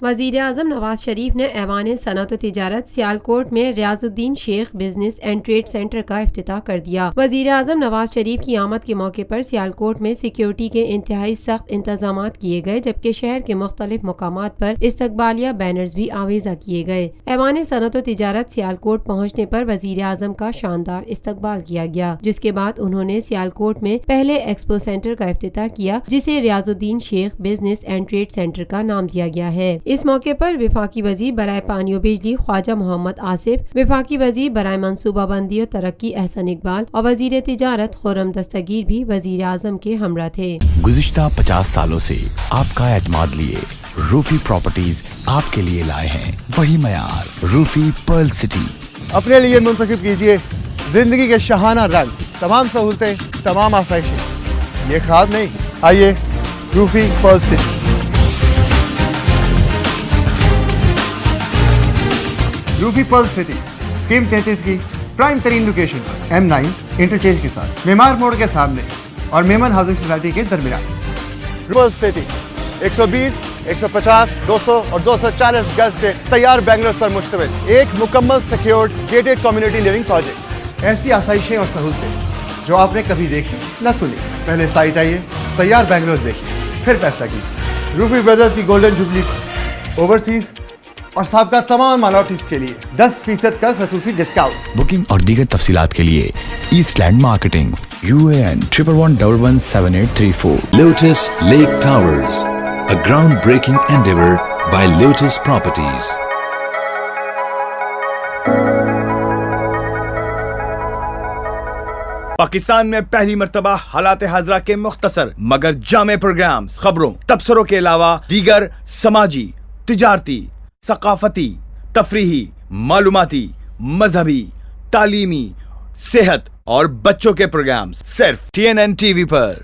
وزیر اعظم نواز شریف نے ایوان صنعت و تجارت سیالکوٹ میں ریاض الدین شیخ بزنس اینڈ ٹریڈ سینٹر کا افتتاح کر دیا۔ وزیر اعظم نواز شریف کی آمد کے موقع پر سیالکوٹ میں سیکیورٹی کے انتہائی سخت انتظامات کیے گئے، جبکہ شہر کے مختلف مقامات پر استقبالیہ بینرز بھی آویزاں کیے گئے۔ ایوان صنعت و تجارت سیالکوٹ پہنچنے پر وزیر اعظم کا شاندار استقبال کیا گیا، جس کے بعد انہوں نے سیالکوٹ میں پہلے ایکسپو سینٹر کا افتتاح کیا، جسے ریاض الدین شیخ بزنس اینڈ ٹریڈ سینٹر کا نام دیا گیا ہے۔ اس موقع پر وفاقی وزیر برائے پانی و بجلی خواجہ محمد آصف، وفاقی وزیر برائے منصوبہ بندی و ترقی احسن اقبال اور وزیر تجارت خرم دستگیر بھی وزیر اعظم کے ہمراہ تھے۔ گزشتہ 50 سالوں سے آپ کا اعتماد لیے روفی پراپرٹیز آپ کے لیے لائے ہیں وہی معیار، روفی پرل سٹی۔ اپنے لیے منتخب کیجیے زندگی کے شاہانہ رنگ، تمام سہولتیں، تمام آسائشیں، یہ خواب نہیں، آئیے Rufi pearl city. Rufi pearl city scheme 33 کی پرائم ترین لوکیشن پر M9 انٹرچینج کے ساتھ، معمار موڑ کے سامنے اور میمن ہاؤسنگ سوسائٹی کے درمیان۔ پرل سٹی 120، 150، 200 اور 240 گز کے تیار بنگلوز پر مشتمل ایک مکمل secured gated community living project. ایسی آسائشیں اور سہولتیں جو آپ نے کبھی دیکھی نہ سنی۔ پہلے سائٹ آئیے، تیار بنگلوز دیکھیے، پھر فیصلہ کیجیے۔ روفی بردرز کی گولڈن جوبلی اوورسیز اور سابقہ تمام مائنورٹیز کے لیے 10% کا خصوصی ڈسکاؤنٹ۔ بکنگ اور دیگر تفصیلات کے لیے East Land marketing UAN 11117834۔ Lotus Lake Towers, a groundbreaking endeavor by Lotus Properties. Pakistan میں پہلی مرتبہ حالات حاضرہ کے مختصر مگر جامع پروگرامز، خبروں، تبصروں کے علاوہ دیگر سماجی، تجارتی، ثقافتی، تفریحی، معلوماتی، مذہبی، تعلیمی، صحت اور بچوں کے پروگرامز صرف TNN TV پر۔